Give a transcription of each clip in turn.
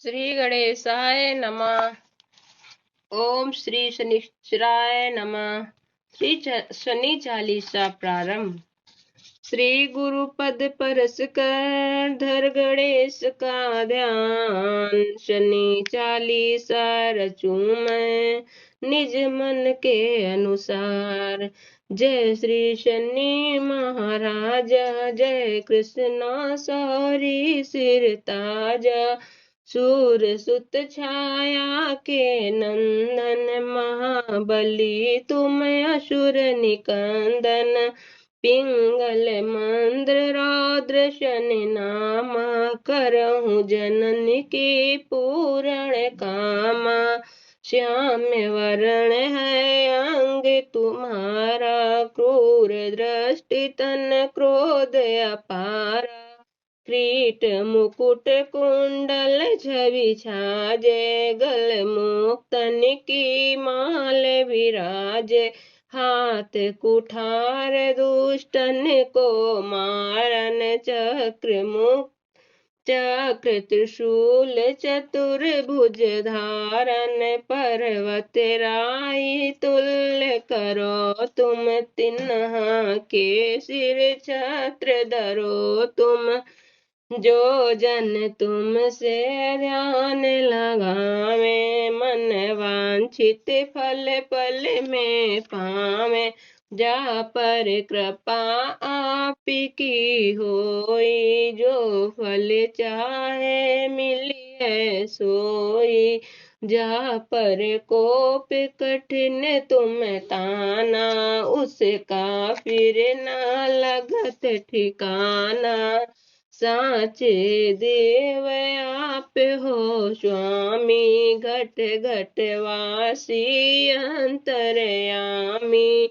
श्री गणेशाय नमः। ओम श्री शनिश्चराय नमः। शनि चालीसा प्रारंभ। श्री गुरु पद परस कर धर गणेश का ध्यान। शनि चालीसा रचूं मैं निज मन के अनुसार। जय श्री शनि महाराजा, जय कृष्णा सौरी सिर ताजा। सूर सुत छाया के नंदन, महाबली तुम असुर निकंदन। पिंगल मंद्र रौद्र शनि नामा, करहूँ जनन की पूर्ण कामा। श्याम वरण है अंग तुम्हारा, क्रूर दृष्टि तन क्रोध अपारा। क्रीट मुकुट कुंडल छवि छाजे, गल मुक्तन की माल विराजे। हाथ कुठार दुष्टन को मारन, चक्र मुक्त चक्र त्रिशूल चतुर्भुज धारन। पर्वत राई तुल्य करो तुम, तिन्हा के सिर छत्र धरो तुम। जो जन तुमसे ध्यान लगावे, मन वांछित फल पल में पावे। जा पर कृपा आपकी होई, जो फल चाहे मिलिए सोई। जा पर कोप कठिन तुम ताना, उसका फिर ना लगत ठिकाना। साचे देव आप हो स्वामी, घट घट वासी अंतर्यामी।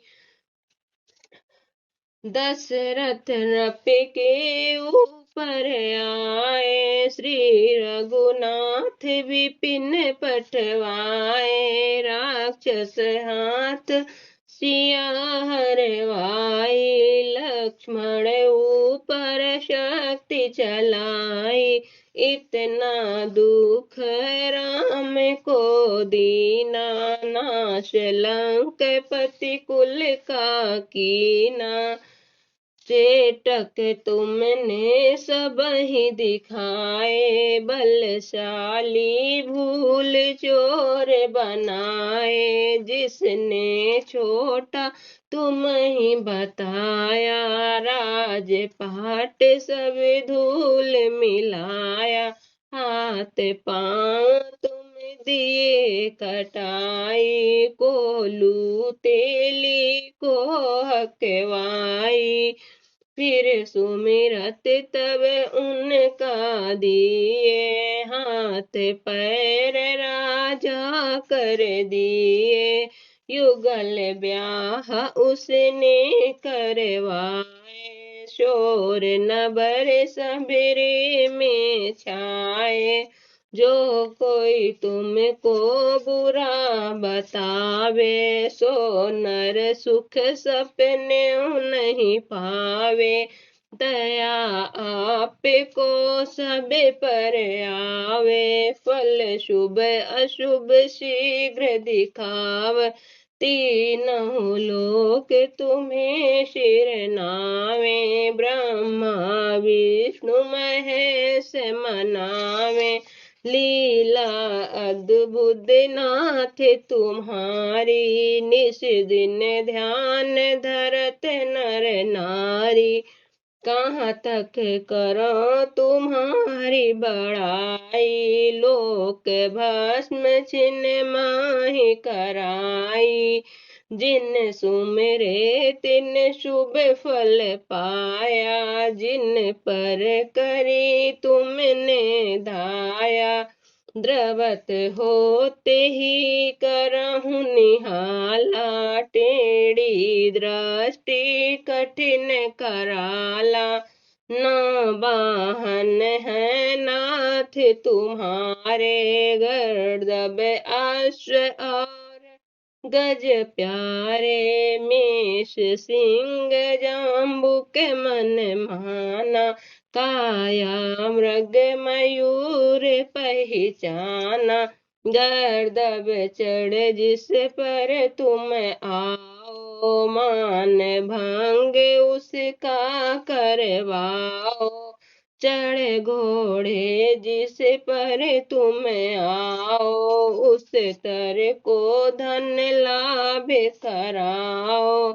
दशरथ नृप के ऊपर आए, श्री रघुनाथ विपिन पटवाए। राक्षस हाथ सिया हरवाई, लक्ष्मण ऊपर शक्ति चलाई। इतना दुख राम को दीना, नाश लंकापति कुल का कीना। चेटक तुमने सब ही दिखाए, बलशाली भूल चोर बनाए। जिसने छोटा तुम ही बताया, राजपाट सब धूल मिलाया। हाथ पांव तुम दिए कटाई, कोलू तेली को हकवाई। फिर सुमिरत तब उनका दिए, हाथ पैर राजा कर दिए। युगल ब्याह उसने करवाए, शोर नबर सबेरे में छाए। जो कोई तुमको बुरा बतावे, सो नर सुख सपने नहीं पावे। दया आपको सब पर आवे, फल शुभ अशुभ शीघ्र दिखाव। तीनों लोक तुम्हें शिर नावे, ब्रह्मा विष्णु महेश मनावे। लीला अद्भुत नाथ तुम्हारी, निस दिन ध्यान धरत नर नारी। कहाँ तक करो तुम्हारी बड़ाई, लोक भस्म छिन्न माहि कराई। जिन सुमिरे तिन शुभ फल पाया, जिन पर करी तुमने धाया। द्रवत होते ही करहूँ निहाला, टेढ़ी दृष्टि कठिन कराला। न वाहन है नाथ तुम्हारे, गर्दभ अश्व और गज प्यारे। मेष सिंह जाम्बुक मन माना, काया मृग मयूर पहचाना, गर्दभ चढ़ जिस पर तुम आओ, मान भंग उसका करवाओ। चढ़ घोड़े जिस पर तुम आओ, उस तर को धन लाभ कराओ।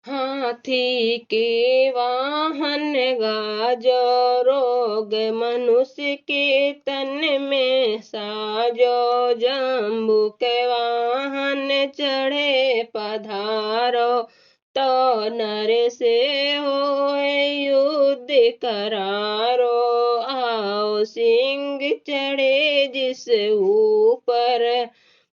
हाथी के वाहन गाजो, रोग मनुष्य के तन में साजो। जम्बू के वाहन चढ़े पधारो, तो नर से होए युद्ध करारो। आओ सिंह चढ़े जिस ऊपर,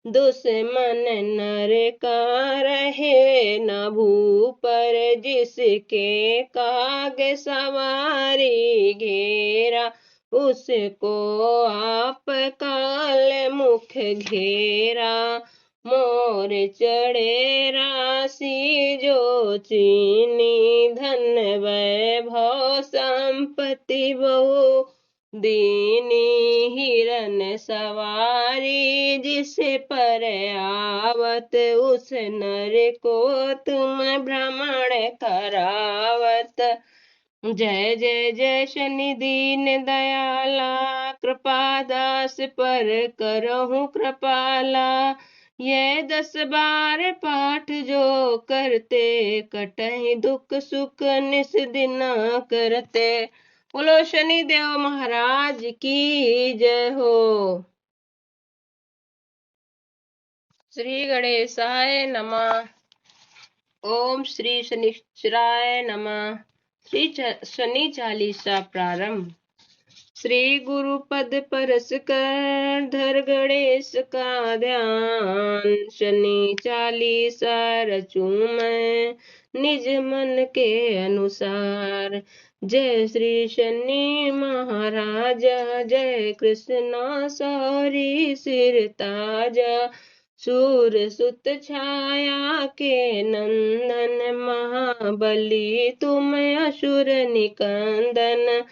दुश्मन नर का रहे न भूपर। जिसके काग सवारी घेरा, उसको आप काल मुख घेरा। मोर चढ़े राशि जो चीनी, धन वैभव संपत्ति बहु दीनी। हिरन सवारी जिस पर आवत, उस नर को तुम भ्रमण करावत। जय जय जय शनि दीन दयाला, कृपा दास पर करहु कृपाला। ये 10 बार पाठ जो करते, कटहि दुख सुख निस दिना करते। बोलो शनि देव महाराज की जय हो। श्री गणेशाय नमः। ओम श्री शनिश्चराय नमः। श्री शनि चालीसा प्रारंभ। श्री गुरु पद परस कर, धर गणेश का ध्यान। शनि चालीसा रचूं मैं निज मन के अनुसार। जय श्री शनि महाराजा, जय कृष्णा सौरी सिर ताजा। सूर सुत छाया के नंदन, महाबली तुम असुर निकंदन।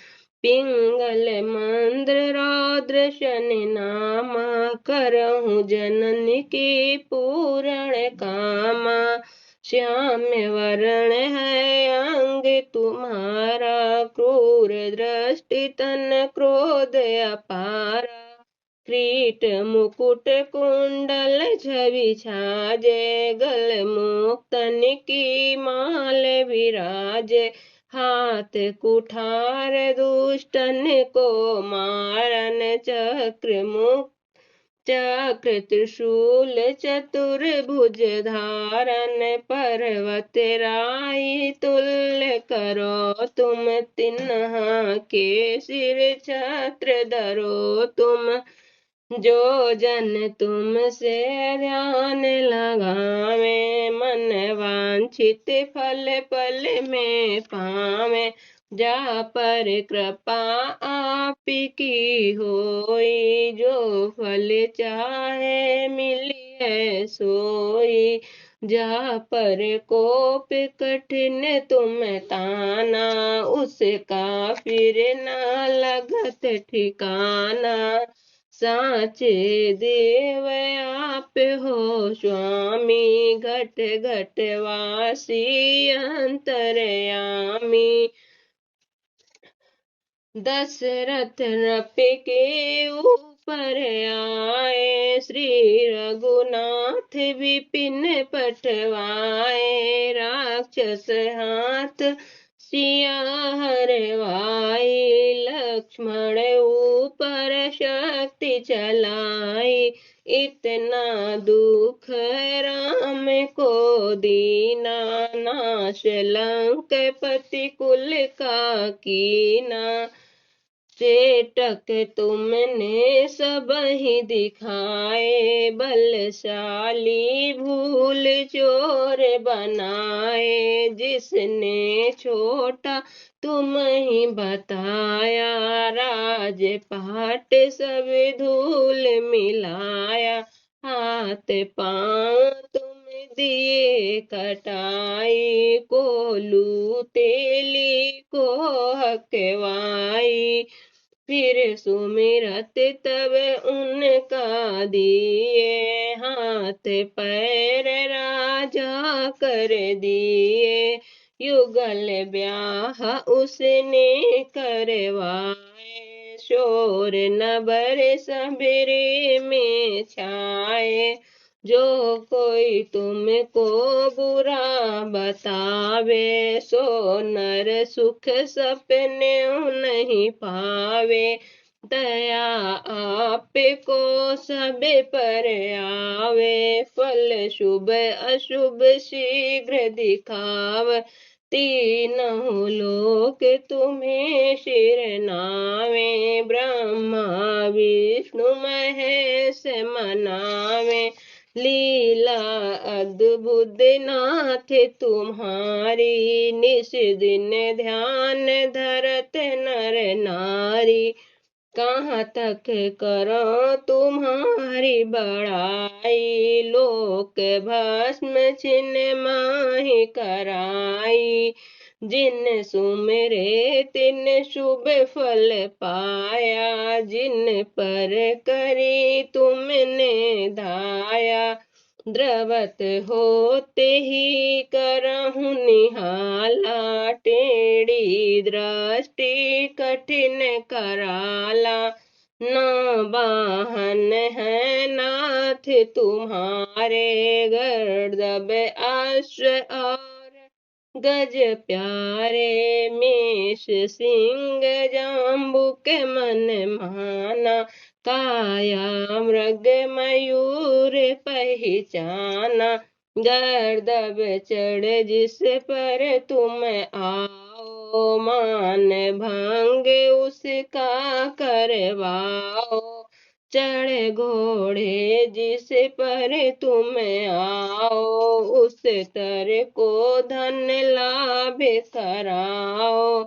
पिंगल मंद्र रौद्र शनि नामा, करहूँ जनन की पूर्ण कामा। श्याम्य वरण है अंग तुम्हारा, क्रूर दृष्टि तन क्रोध अपारा। किरीट मुकुट कुंडल छवि छाजे, गल मुक्तन की माल विराजे। हाथ कुठार दुष्टन को मारन, चक्र मुक्त चक्र त्रिशूल चतुर्भुज धारन। पर्वत राई तुल्य करो तुम, तिन्हा के सिर छत्र धरो तुम। जो जन तुमसे ध्यान लगावे, मन वांछित फल पल में पावे। जा पर कृपा आपकी होई, जो फल चाहे मिलिए सोई। जा पर कोप कठिन तुम ताना, उसका फिर न लगत ठिकाना। साचे देव आप हो स्वामी, घट घट वासी अंतर्यामी। दशरथ नृप के ऊपर आए, श्री रघुनाथ विपिन पटवाए। राक्षस हाथ सिया हरवाई, लक्ष्मण ऊपर शक्ति चलाई। इतना दुख राम को दीना, नाश लंकापति कुल का कीना। चेटक तुमने सब ही दिखाए, बलशाली भूल चोर बनाए। जिसने छोटा तुम ही बताया, राजपाट सब धूल मिलाया। हाथ पांव तुम दिए कटाई, कोलू तेली को हकवाई। फिर सुमिरत तब उनका दिए, हाथ पैर राजा कर दिए। युगल ब्याह उसने करवाए, शोर नबर सबेरे में छाए। जो कोई तुमको बुरा बतावे, सो नर सुख सपने नहीं पावे। दया आपको सब पर आवे, फल शुभ अशुभ शीघ्र दिखाव। तीनों लोक तुम्हें शिर नावे, ब्रह्मा विष्णु महेश मनावे। लीला अद्भुत नाथ तुम्हारी, निस दिन ध्यान धरत नर नारी। कहाँ तक करो तुम्हारी बड़ाई, लोक भस्म छिन्न माहि कराई। जिन सुमिरे तिन शुभ फल पाया, जिन पर करी तुमने धाया। द्रवत होते ही करहु निहाला, टेढ़ी दृष्टि कठिन कराला। न वाहन है नाथ तुम्हारे, गर्दभ अश्व और गज प्यारे। मेष सिंह जाम्बुक मन माना, काया मृग मयूर पहचाना। गर्दभ चढ़ जिस पर तुम आओ, मान भंग उसका करवाओ। चढ़ घोड़े जिस पर तुम आओ, उस तर को धन लाभ कराओ।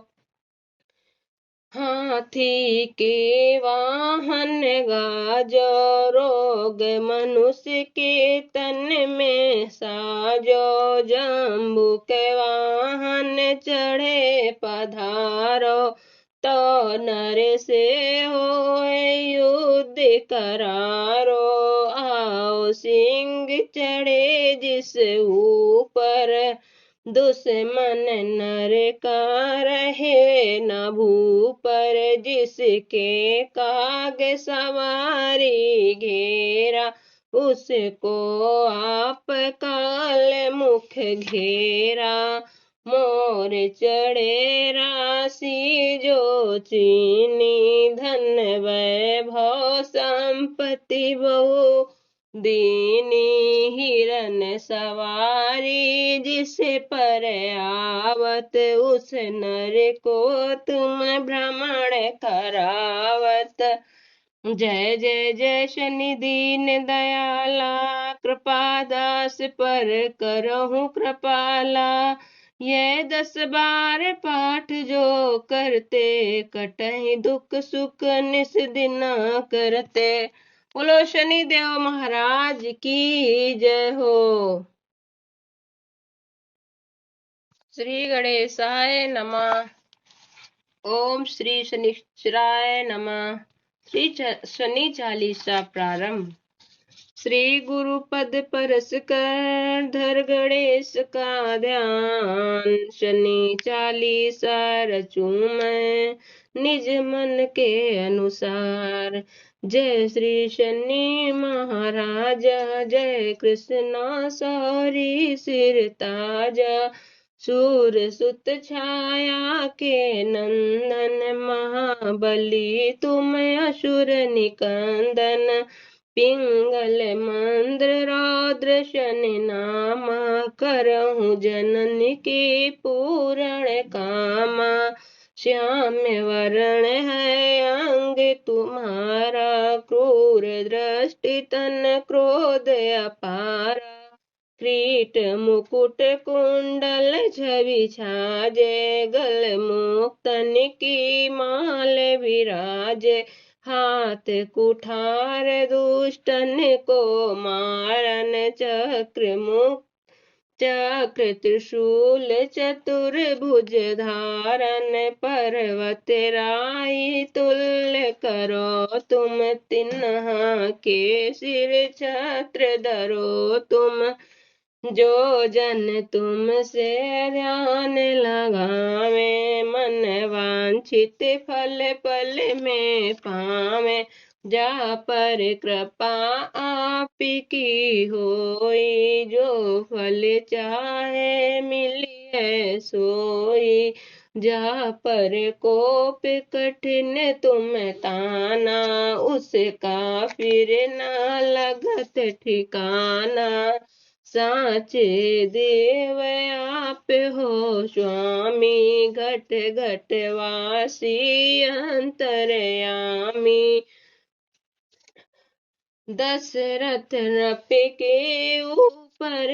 हाथी के वाहन गाजो, रोग मनुष्य के तन में साजो। जम्बू के वाहन चढ़े पधारो, तो नर से हो युद्ध करारो। आओ सिंह चढ़े जिस ऊपर, दुश्मन नर का रहे न भूपर। जिसके काग सवारी घेरा, उसको आप काल मुख घेरा। मोर चढ़े राशि जो चीनी, धन वैभव संपत्ति बहु दीनी। हिरन सवारी जिस पर आवत, उस नर को तुम भ्रमण करावत। जय जय जय शनि दीन दयाला, कृपा दास पर करहु कृपाला। यह 10 बार पाठ जो करते, कटहि दुख सुख निस दिना करते। बोलो शनि देव महाराज की जय हो। श्री गणेशाय नमः। ओम श्री शनिश्चराय नमः। श्री शनि चालीसा प्रारंभ। श्री गुरु पद परस कर, धर गणेश का ध्यान। शनि चालीसा रचूं मैं निज मन के अनुसार। जय श्री शनि महाराजा, जय कृष्णा सौरी सिर ताजा। सूर सुत छाया के नंदन, महाबली तुम असुर निकंदन। पिंगल मंद्र रौद्र शनि नामा, करहु जनन की पूर्ण कामा। श्याम वरण है अंग तुम्हारा, क्रूर दृष्टि तन क्रोध अपारा। किरीट मुकुट कुंडल छवि छाजे, गल मुक्तन की माल विराजे। हाथ कुठार दुष्टन को मारन, चक्र मुक्त चक्र त्रिशूल चतुर्भुज धारन, पर्वत राई तुल्य करो तुम, तिन्हा के सिर छत्र धरो तुम। जो जन तुमसे ध्यान लगावे, मन वांछित फल पल में पावे। जा पर कृपा आपकी होई, जो फल चाहे मिलिए सोई। जा पर कोप कठिन तुम ताना, उसका फिर न लगत ठिकाना। साचे देव आप हो स्वामी, घट घट वासी अंतर्यामी। दशरथ नृप के ऊपर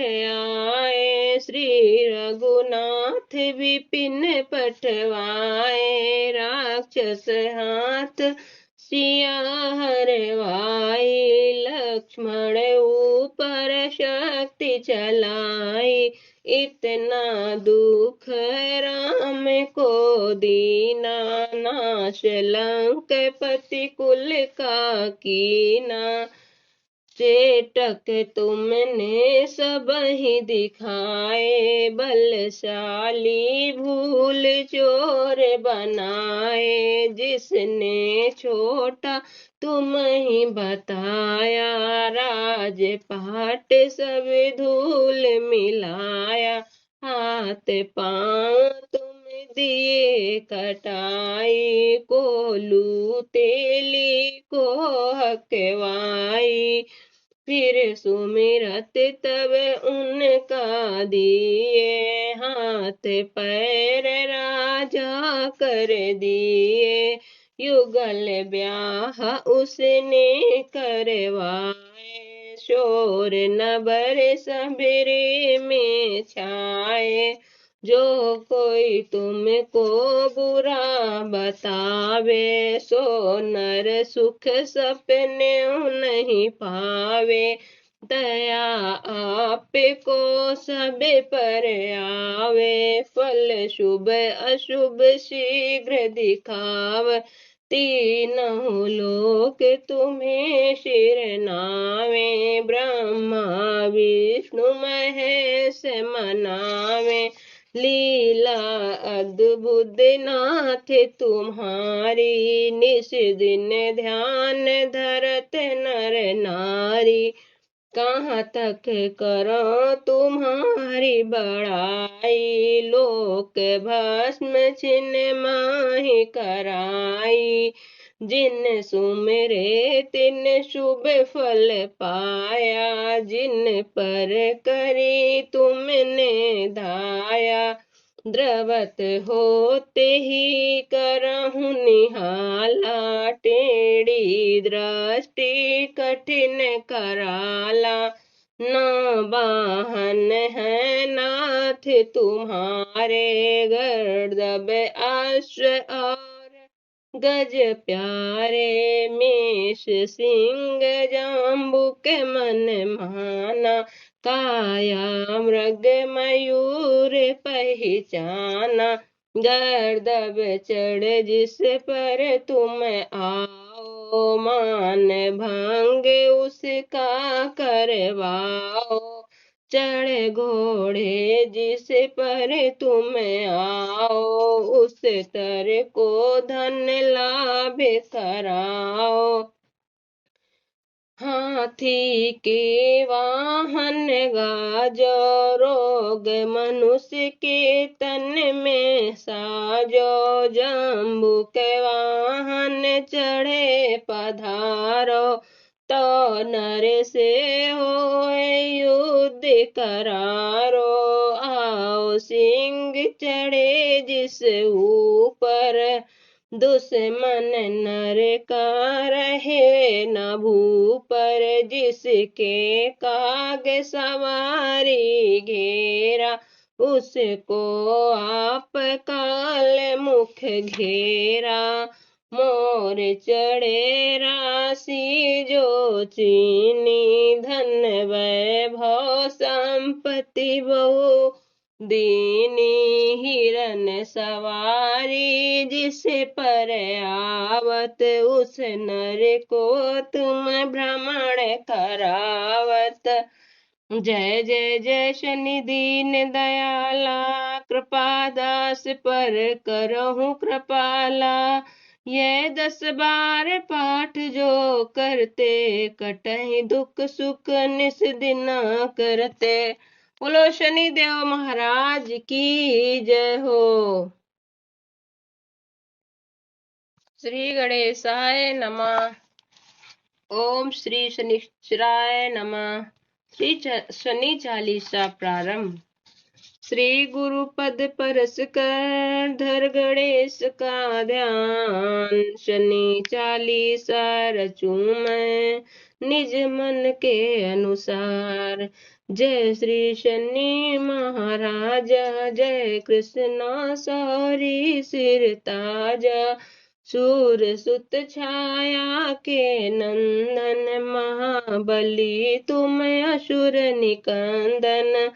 आए, श्री रघुनाथ विपिन पठवाए। राक्षस हाथ सिया हरवाई, लक्ष्मण ऊपर शक्ति चलाई। इतना दुख राम को दीना, नाश लंकापति कुल का कीना। चेटक तुमने सब ही दिखाए, बलशाली भूल चोर बनाए। जिसने छोटा तुम ही बताया, राजपाट सब धूल मिलाया। हाथ पांव तुम दिए कटाई, कोलू तेली को हकवाई। फिर सुमिरत तब उनका दिए, हाथ पैर राजा कर दिए। युगल ब्याह उसने करवाए, शोर नबर सबेरे में छाए। जो कोई तुमको बुरा बतावे, सो नर सुख सपने नहीं पावे। दया आपको सब पर आवे, फल शुभ अशुभ शीघ्र दिखाव। तीनों लोक तुम्हें शिर नावे, ब्रह्मा विष्णु महेश मनावे। लीला अद्भुत नाथ तुम्हारी, निस दिन ध्यान धरत नर नारी। कहाँ तक करो तुम्हारी बड़ाई, लोक भस्म छिन्न माहि कराई। जिन सुमिरे तिन शुभ फल पाया, जिन पर करी तुमने धाया। द्रवत होते ही करहु निहाला, टेढ़ी दृष्टि कठिन कराला। न वाहन है नाथ तुम्हारे, गर्दभ अश्व और गज प्यारे। मेष सिंह जाम्बुक मन माना, काया मृग मयूर पहचाना। गर्दभ चढ़ जिस पर तुम आओ, मान भंग उसका करवाओ। चढ़ घोड़े जिस पर तुम आओ, उस तर को धन लाभ कराओ। हाथी के वाहन गाजो, रोग मनुष्य के तन में साजो। जम्बू के वाहन चढ़े पधारो, तो नर से हो युद्ध करारो। आओ सिंह चढ़े जिस ऊपर, दुश्मन नर का रहे न भूपर। जिसके काग सवारी घेरा, उसको आप काल मुख घेरा। मोर चढ़े राशि जो चीनी, धन वैभव संपत्ति बहु दीनी। हिरन सवारी जिस पर आवत, उस नर को तुम भ्रमण करावत। जय जय जय शनि दीन दयाला, कृपा दास पर करहूँ कृपाला। ये 10 बार पाठ जो करते, कटहि दुख सुख निस दिना करते। बोलो शनि देव महाराज की जय हो। श्री गणेशाय नमः। ओम श्री शनिश्चराय नमः। श्री शनि चालीसा प्रारंभ। श्री गुरु पद परस कर, धर गणेश का ध्यान। शनि चालीसा रचूं मैं निज मन के अनुसार। जय श्री शनि महाराजा, जय कृष्णा सौरी सिर ताजा। सूर सुत छाया के नंदन, महाबली तुम असुर निकंदन।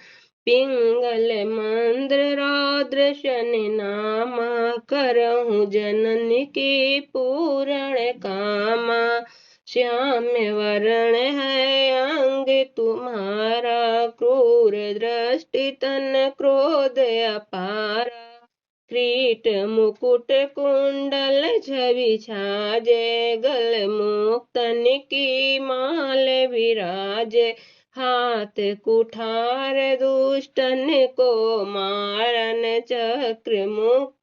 पिंगल मंद्र रौद्र शनि नामा, करहूँ जनन की पूर्ण कामा। श्याम वरण है अंग तुम्हारा, क्रूर दृष्टि तन क्रोध अपारा। किरीट मुकुट कुंडल छवि छाजे, गल मुक्तन की माल विराजे। हाथ कुठार दुष्टन को मारन, चक्र मुक्त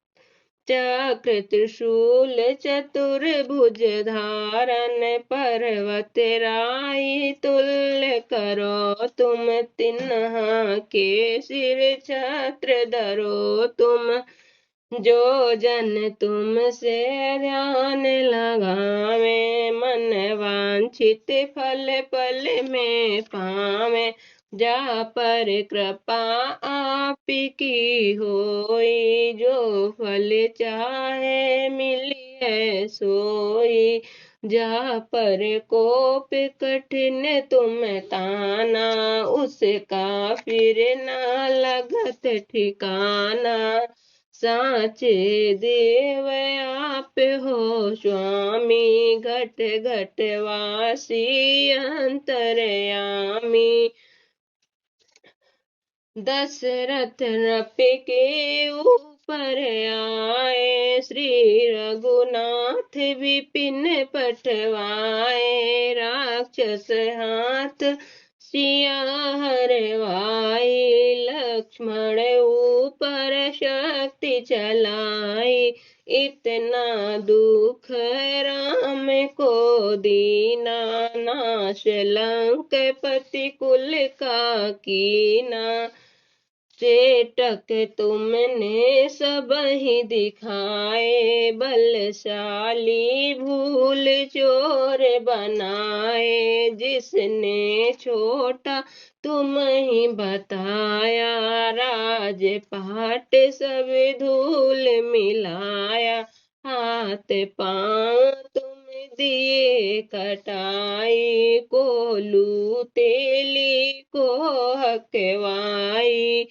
चक्र त्रिशूल चतुर्भुज धारन। पर्वत राई तुल्य करो तुम, तिन्हा के सिर छत्र धरो तुम। जो जन तुमसे ध्यान लगावे, मन वांछित फल पल में पावे। जा पर कृपा आपकी होई, जो फल चाहे मिलिए सोई। जा पर कोप कठिन तुम ताना, उसका फिर ना लगत ठिकाना। साचे देव आप हो स्वामी, घट घट वासी अंतर्यामी। दशरथ नृप के ऊपर आए, श्री रघुनाथ विपिन पठवाए। राक्षस हाथ सिया हरवाई, लक्ष्मण ऊपर शक्ति चलाई। इतना दुख राम को दीना, नाश लंकापति कुल का कीना। चेटक तुमने सब ही दिखाए, बलशाली भूल चोर बनाए। जिसने छोटा तुम ही बताया, राजपाट सब धूल मिलाया। हाथ पांव तुम दिए कटाई, कोलू तेली को हकवाई।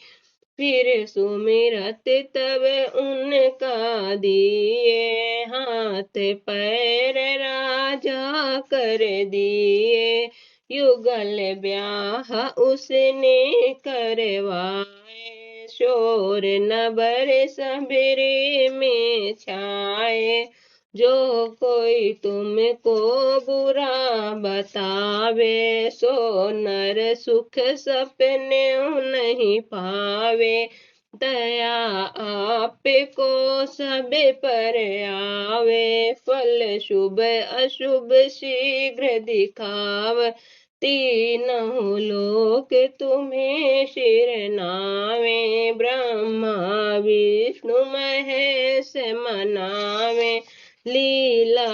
फिर सुमिरत तब उनका दिए, हाथ पैर राजा कर दिए। युगल ब्याह उसने करवाए, शोर नबर सबेरे में छाए। जो कोई तुमको बुरा बतावे, सो नर सुख सपने नहीं पावे। दया आपको सब पर आवे, फल शुभ अशुभ शीघ्र दिखाव। तीनों लोक तुम्हें शिर नावे, ब्रह्मा विष्णु महेश मनावे। लीला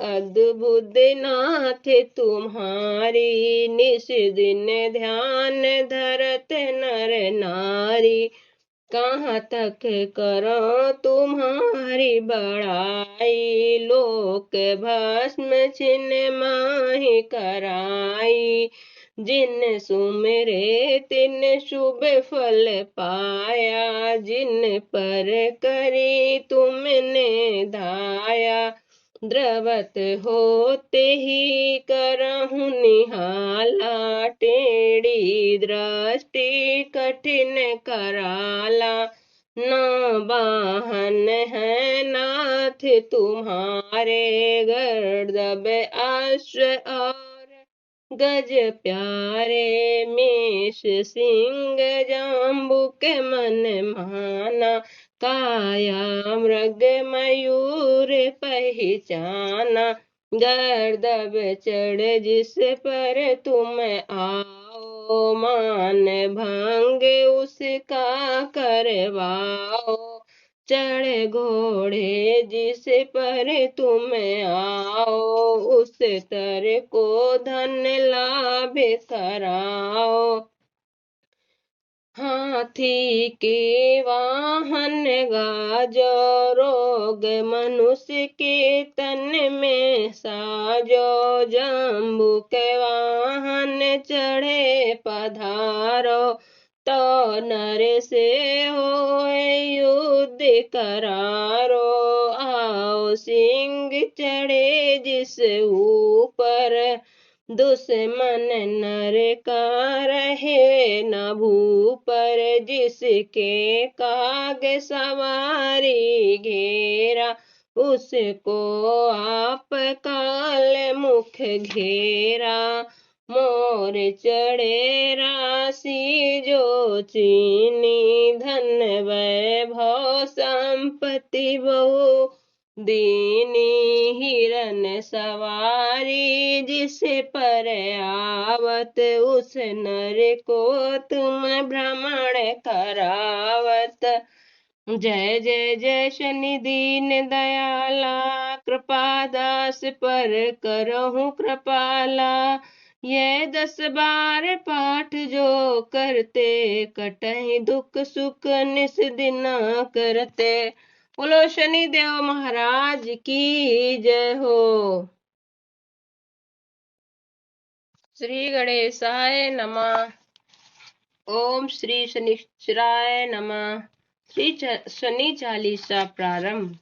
अद्भुत नाथ तुम्हारी, निस दिन ध्यान धरत नर नारी। कहाँ तक करो तुम्हारी बड़ाई, लोक भस्म छिन्न माहि कराई। जिन सुमिरे तिन शुभ फल पाया, जिन पर करी तुमने धाया। द्रवत होते ही करहु निहाला, टेढ़ी दृष्टि कठिन कराला। न वाहन है नाथ तुम्हारे, गर्दभ अश्व और गज प्यारे। मेष सिंह जाम्बुक मन माना, काया मृग मयूर पहचाना। गर्दभ चढ़ जिस पर तुम आओ, मान भंग उसका करवाओ। चढ़ घोड़े जिस पर तुम आओ, उस तर को धन लाभ कराओ। हाथी के वाहन गाजो, रोग मनुष्य के तन में साजो। जम्बू के वाहन चढ़े पधारो, तो नर से होए युद्ध करारो। आओ सिंह चढ़े जिस ऊपर, दुश्मन नर का रहे न भूपर। जिसके काग सवारी घेरा, उसको आप काल मुख घेरा। मोर चढ़े राशि जो चीनी, धन वैभव संपत्ति बहु दीनी। हिरन सवारी जिस पर आवत, उस नर को तुम भ्रमण करावत। जय जय जय शनि दीन दयाला, कृपा दास पर करहु कृपाला। ये 10 बार पाठ जो करते, कटहि दुख सुख निस दिना करते। बोलो शनि देव महाराज की जय हो। श्री गणेशाय नमः। ओम श्री शनिश्चराय नमः। श्री शनि चालीसा प्रारंभ।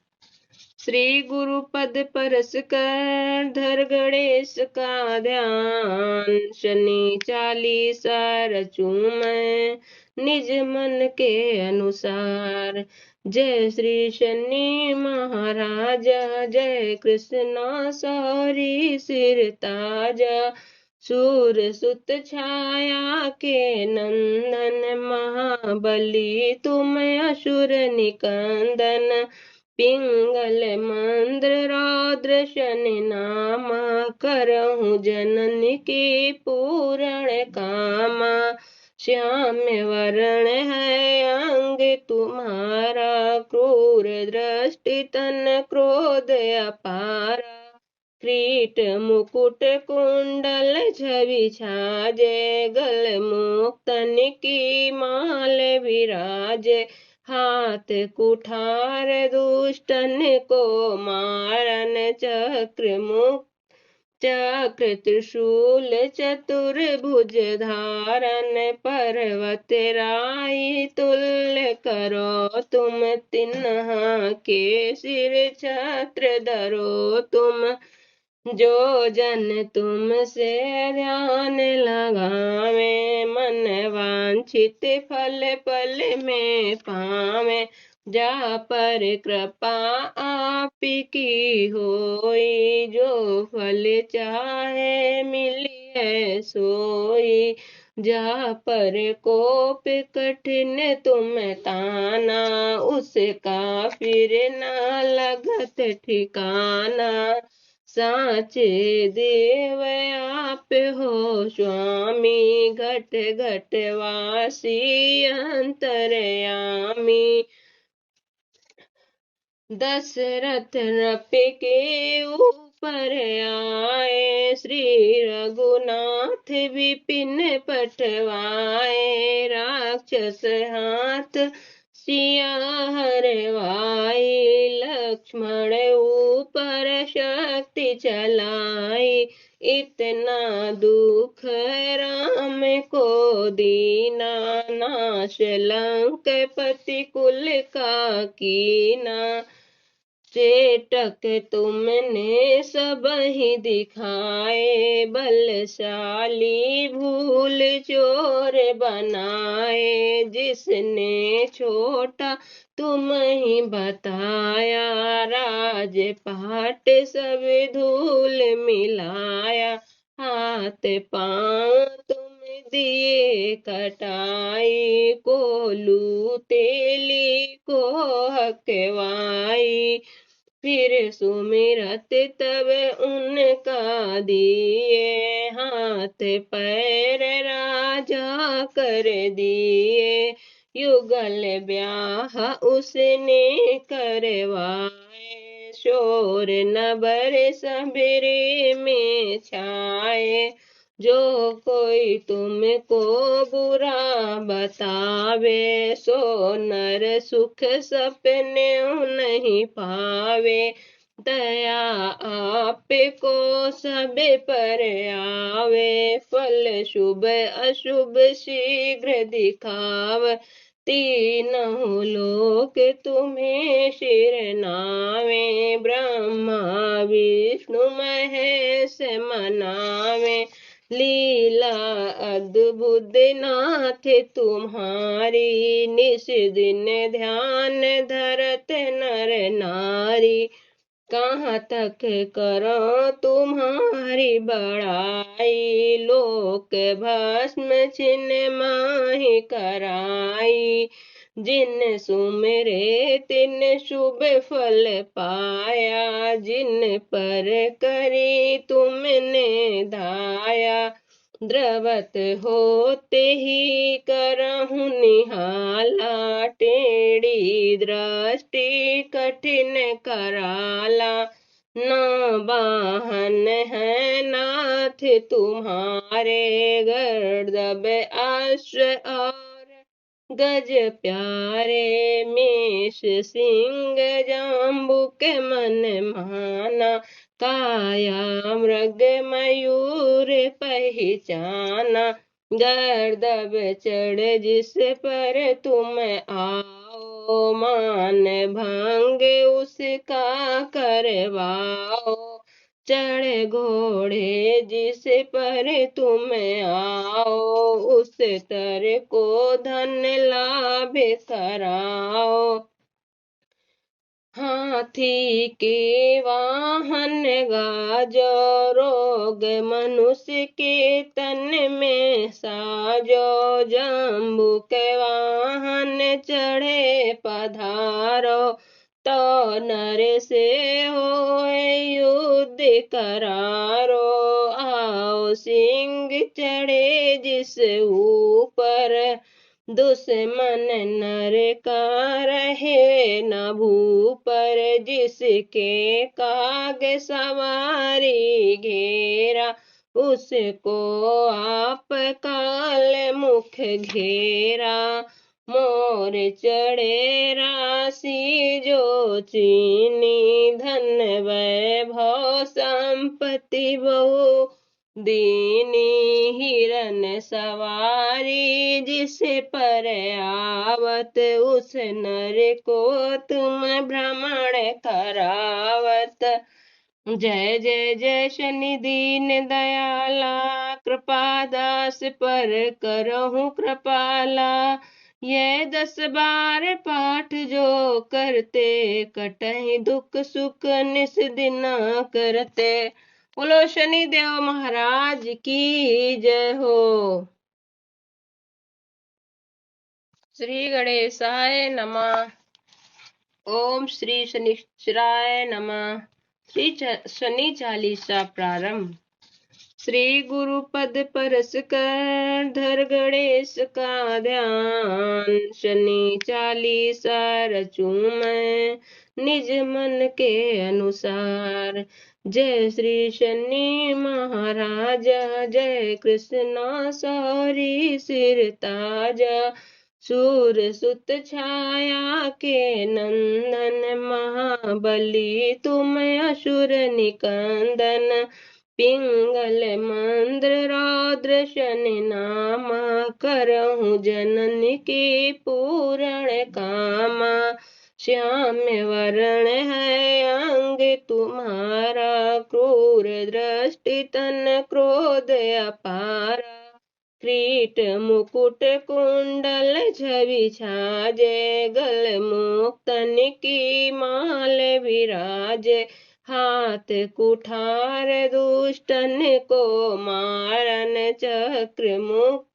श्री गुरु पद परस कर, धर गणेश का ध्यान। शनि चालीसा रचूं मैं निज मन के अनुसार। जय श्री शनि महाराजा, जय कृष्णा सौरी सिर ताजा। सूर सुत छाया के नंदन, महाबली तुम असुर निकंदन। पिंगल मंद्र रौद्र शनि नामा, करहु जनन की पूर्ण कामा। श्याम वरण है अंग तुम्हारा, क्रूर दृष्टि तन क्रोध अपारा। किरीट मुकुट कुंडल छवि छाजे, गल मुक्तन की माल विराजे। हाथ कुठार दुष्टन को मारन, चक्र मुक्त चक्र त्रिशूल चतुर्भुज धारन। पर्वत राई तुल्य करो तुम, तिन्हा के सिर छत्र धरो तुम। जो जन तुमसे ध्यान लगावे, मन वांछित फल पल में पावे। जा पर कृपा आपकी होई, जो फल चाहे मिलिए सोई। जा पर कोप कठिन तुम ताना, उसका फिर न लगत ठिकाना। साचे देव आप हो स्वामी, घट घट वासी अंतर्यामी। दशरथ नृप के ऊपर आए, श्री रघुनाथ विपिन पटवाए। राक्षस हाथ सिया हरवाई, लक्ष्मण ऊपर शक्ति चलाई। इतना दुख राम को दीना, नाश लंकापति कुल का कीना। चेटक तुमने सब ही दिखाए, बलशाली भूल चोर बनाए। जिसने छोटा तुम ही बताया, राजपाट सब धूल मिलाया। हाथ पांव तुम दिए कटाई, कोलू तेली को हकवाई। फिर सुमिरत तब उनका दिए, हाथ पैर राजा कर दिए। युगल ब्याह उसने करवाए, शोर नबर सबेरे में छाए। जो कोई तुमको बुरा बतावे, सो नर सुख सपने नहीं पावे। दया आपको सब पर आवे, फल शुभ अशुभ शीघ्र दिखाव। तीनों लोक तुम्हें शिरनावे, ब्रह्मा विष्णु महेश मनावे। लीला अद्भुत नाथ तुम्हारी, निस दिन ध्यान धरत नर नारी। कहाँ तक करो तुम्हारी बड़ाई, लोक भस्म छिन्न माहि कराई। जिन सुमिरे तिन शुभ फल पाया, जिन पर करी तुमने धाया। द्रवत होते ही करहु निहाला, टेढ़ी दृष्टि कठिन कराला। न वाहन है नाथ तुम्हारे, गर्दभ अश्व और गज प्यारे। मेष सिंह जाम्बुक मन माना, काया मृग मयूर पहचाना। गर्दभ चढ़ जिस पर तुम आओ, मान भंग उसका करवाओ। चढ़ घोड़े जिस पर तुम आओ, उस तर को धन लाभ कराओ। हाथी के वाहन गाजो, रोग मनुष्य के तन में साजो। जम्बू के वाहन चढ़े पधारो, तो नर से होए युद्ध करारो। आओ सिंह चढ़े जिस ऊपर, दुश्मन नर का रहे न भूपर। जिसके काग सवारी घेरा, उसको आप काल मुख घेरा। मोर चढ़े राशि जो चीनी, धन वैभव संपत्ति बहु दीनी। हिरन सवारी जिस पर आवत, उस नर को तुम भ्रमण करावत। जय जय जय शनि दीन दयाला, कृपा दास पर करहु कृपाला। ये 10 बार पाठ जो करते, कटहि दुख सुख निस दिना करते। बोलो शनि देव महाराज की जय हो। श्री गणेशाय नमः। ओम श्री शनिश्चराय नमः। श्री शनि चालीसा प्रारंभ। श्री गुरु पद परस कर, धर गणेश का ध्यान। शनि चालीसा रचूं मैं निज मन के अनुसार। जय श्री शनि महाराजा, जय कृष्णा सौरी सिर ताजा। सूर सुत छाया के नंदन, महाबली तुम असुर निकंदन। पिंगल मंद्र रौद्र शनि नामा, करहूँ जनन की पूर्ण कामा। श्याम वरण है अंग तुम्हारा, क्रूर दृष्टि तन क्रोध अपारा। किरीट मुकुट कुंडल छवि छाजे, गल मुक्तन की माल विराजे। हाथ कुठार दुष्टन को मारन, चक्र मुक्त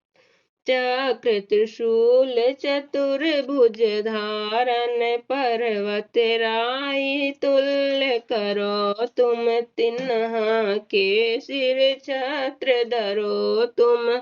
चक्र त्रिशूल चतुर्भुज धारन। पर्वत राई तुल्य करो तुम, तिन्हा के सिर छत्र धरो तुम।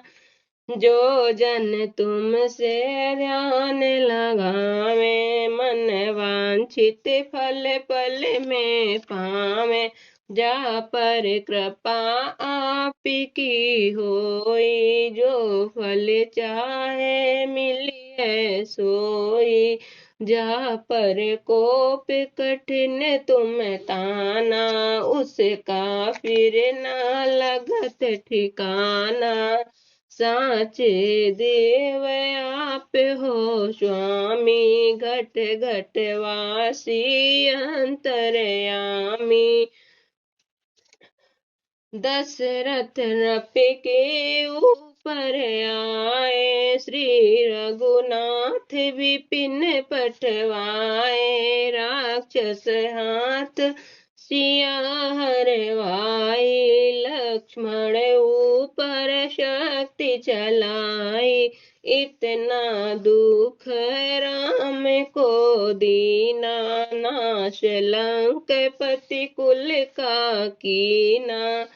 जो जन तुमसे ध्यान लगावे, मन वांछित फल पल में पावे। जा पर कृपा आपकी होई, जो फल चाहे मिलिए सोई। जा पर कोप कठिन तुम ताना, उसका फिर ना लगत ठिकाना। साचे देव आप हो स्वामी, घट घट वासी अंतर्यामी। दशरथ नृप के ऊपर आए, श्री रघुनाथ विपिन पटवाए। राक्षस हाथ सिया हरवाई, लक्ष्मण ऊपर शक्ति चलाई। इतना दुख राम को दीना, नाश लंकापति कुल का कीना।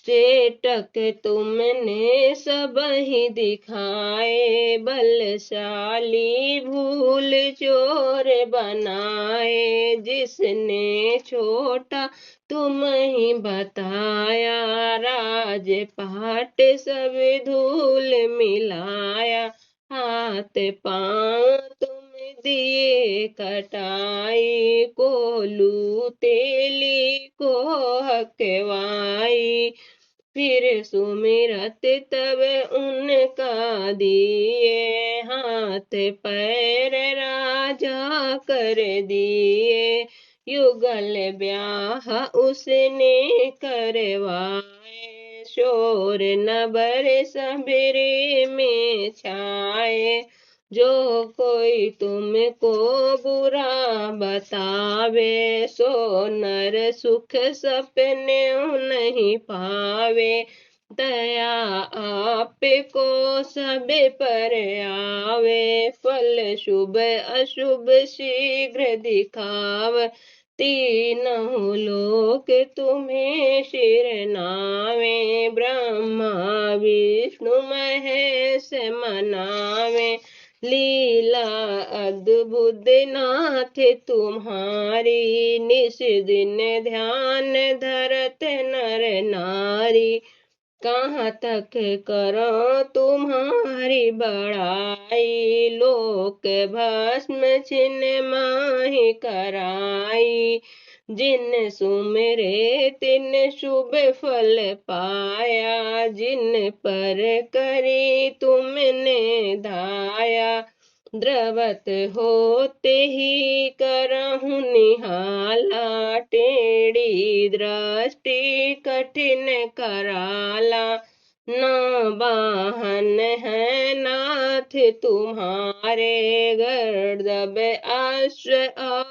चेटक तुमने सब ही दिखाए, बलशाली भूल चोर बनाए। जिसने छोटा तुम ही बताया, राजपाट सब धूल मिलाया। हाथ पांव तुम दिए कटाई, कोलू तेली को हकवाई। फिर सुमिरत तब उनका दिए, हाथ पैर राजा कर दिए। युगल ब्याह उसने करवाए, शोर नबर सबेरे में छाए। जो कोई तुमको बुरा बतावे, सो नर सुख सपने नहीं पावे। दया आपको सब पर आवे, फल शुभ अशुभ शीघ्र दिखाव। तीनों लोक तुम्हें शिर नावे, ब्रह्मा विष्णु महेश मनावे। लीला अद्भुत नाथ तुम्हारी, निस दिन ध्यान धरत नर नारी। कहाँ तक करो तुम्हारी बड़ाई, लोक भस्म छिन्न माहि कराई। जिन सुमिरे तिन शुभ फल पाया, जिन पर करी तुमने धाया। द्रवत होते ही करहूँ निहाला, टेढ़ी दृष्टि कठिन कराला। न वाहन है नाथ तुम्हारे, गर्दभ अश्व और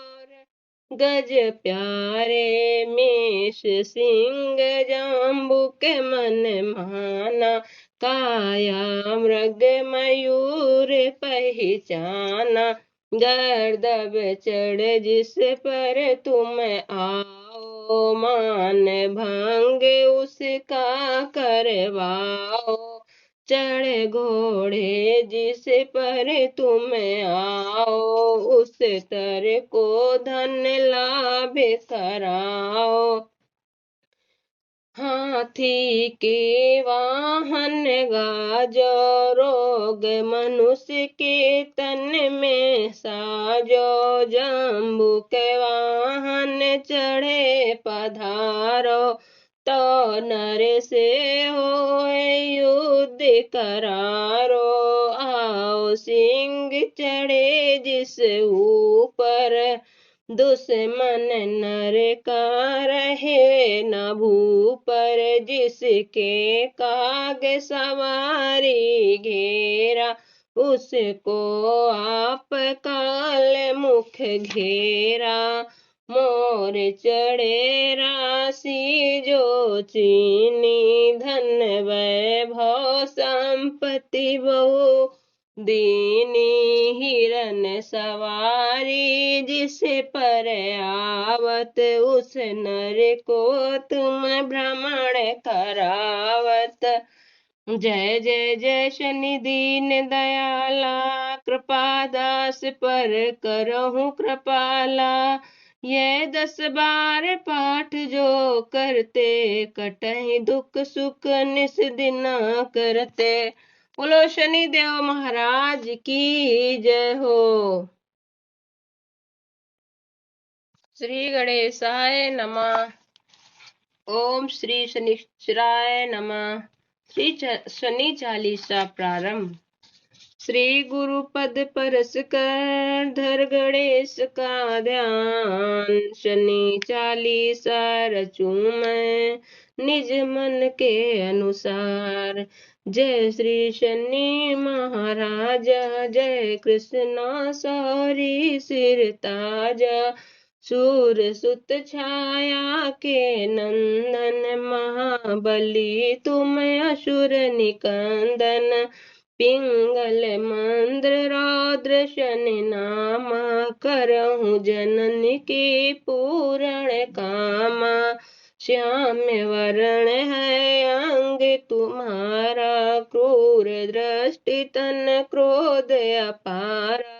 गज प्यारे। मेष सिंह जाम्बुक मन माना, काया मृग मयूर पहचाना। गर्दभ चढ़ जिस पर तुम आओ, मान भंग उसका करवाओ। चढ़ घोड़े जिस पर तुम आओ, उस तर को धन लाभ कराओ। हाँ हाथी के वाहन गाजो, रोग मनुष्य के तन में साजो, जम्बू के वाहन चढ़े पधारो, तो नर से होए युद्ध करारो, आओ सिंह चढ़े जिस ऊपर, दुश्मन नर का रहे न भूपर, जिसके काग सवारी घेरा, उसको आप काल मुख घेरा, मोर चढ़े राशि जो चीनी, धन वैभव संपत्ति बहु दीनी, हिरन सवारी जिस पर आवत, उस नर को तुम भ्रमण करावत। जय जय जय शनि दीन दयाला, कृपा दास पर करहु कृपाला, ये 10 बार पाठ जो करते, कटहि दुख सुख निस दिना करते। बोलो शनि देव महाराज की जय हो। श्री गणेशाय नमः। ओम श्री शनिश्चराय नमः। श्री शनि चालीसा प्रारंभ। श्री गुरु पद परस कर, धर गणेश का ध्यान, शनि चालीसा रचूं मैं निज मन के अनुसार। जय श्री शनि महाराजा, जय कृष्णा सौरी सिर ताजा, सूर सुत छाया के नंदन, महाबली तुम असुर निकंदन, पिंगल मंद्र रौद्र शनि नामा, करहूँ जनन की पूर्ण कामा, श्याम वरण है अंग तुम्हारा, क्रूर दृष्टि तन क्रोध अपारा,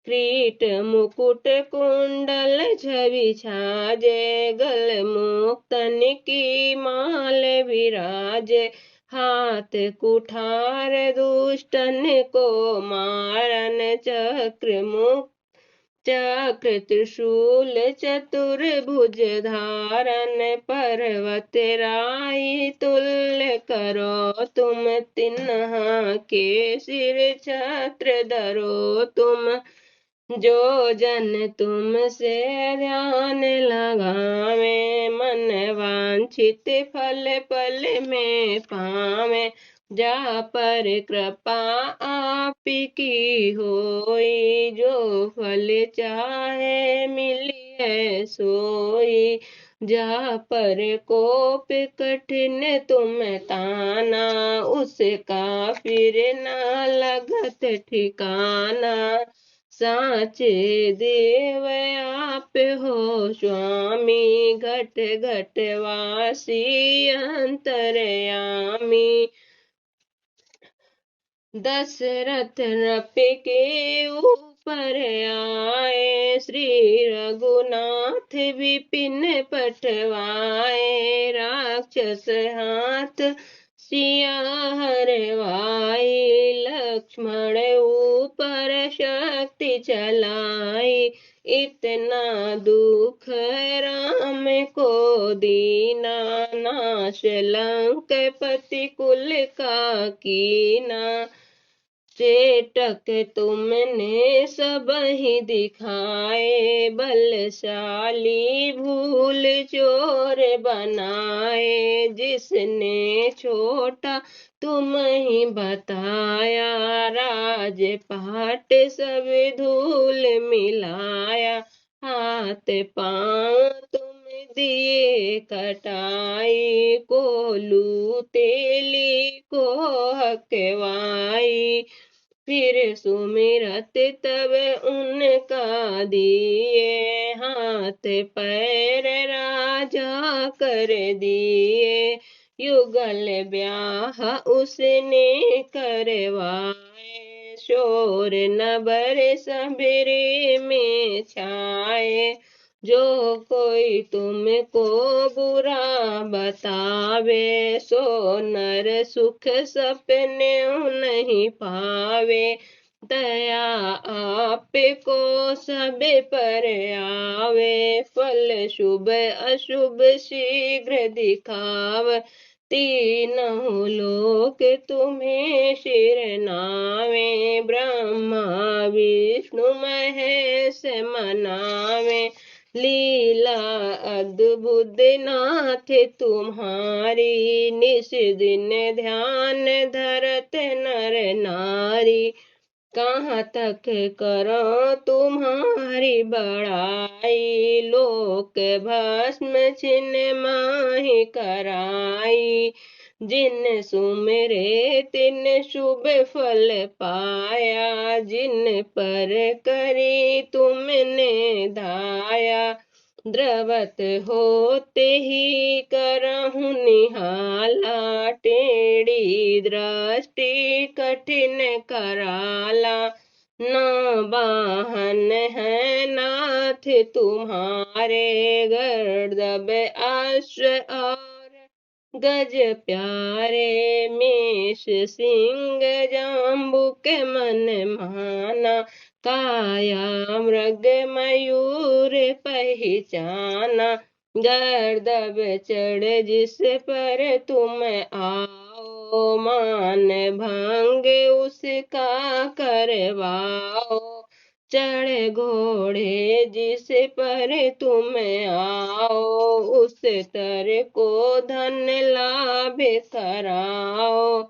क्रीट मुकुट कुंडल छवि छाजे, गल मुक्तन की माल विराजे, हाथ कुठार दुष्टन को मारन, चक्र मुक्त चक्र त्रिशूल चतुर्भुज धारन, पर्वत राई तुल्य करो तुम, तिन्हा के सिर छत्र धरो तुम, जो जन तुमसे ध्यान लगावे, मन वांछित फल पल में पावे, जा पर कृपा आपकी होई, जो फल चाहे मिलिए सोई, जा पर कोप कठिन तुम ताना, उसका फिर ना लगत ठिकाना, साचे देव आप हो स्वामी, घट घट वासी अंतरयामी, दशरथ नृप के ऊपर आए, श्री रघुनाथ विपिन पटवाए, राक्षस हाथ सिया हरवाई, लक्ष्मण ऊपर शक्ति चलाई, इतना दुख राम को दीना, नाश लंकापति कुल का कीना, चेटक तुमने सब ही दिखाए, बलशाली भूल चोर बनाए, जिसने छोटा तुम ही बताया, राजपाट सब धूल मिलाया, हाथ पांव तुम दिए कटाई, कोलू तेली को हकवाई, फिर सुमिरत तब उनका दिए, हाथ पैर राजा कर दिए, युगल ब्याह उसने करवाए, शोर नबर सबेरे में छाए, जो कोई तुमको बुरा बतावे, सो नर सुख सपने नहीं पावे। दया आपको सब पर आवे, फल शुभ अशुभ शीघ्र दिखाव। तीनों लोक तुम्हें शिर नावे, ब्रह्मा विष्णु महेश मनावे। लीला अद्भुत नाथ तुम्हारी, निस दिन ध्यान धरत नर नारी। कहाँ तक करो तुम्हारी बड़ाई, लोक भस्म छिन्न माहि कराई। जिन सुमिरे तिन शुभ फल पाया, जिन पर करी तुमने धाया। द्रवत होते ही करहु निहाला, टेढ़ी दृष्टि कठिन कराला। न वाहन है नाथ तुम्हारे, गर्दभ अश्व और गज प्यारे। मेष सिंह जाम्बुक मन माना, काया मृग मयूर पहचाना। गर्दभ चढ़ जिस पर तुम आओ, मान भंग उसका करवाओ। चढ़ घोड़े जिस पर तुम आओ, उस तर को धन लाभ कराओ।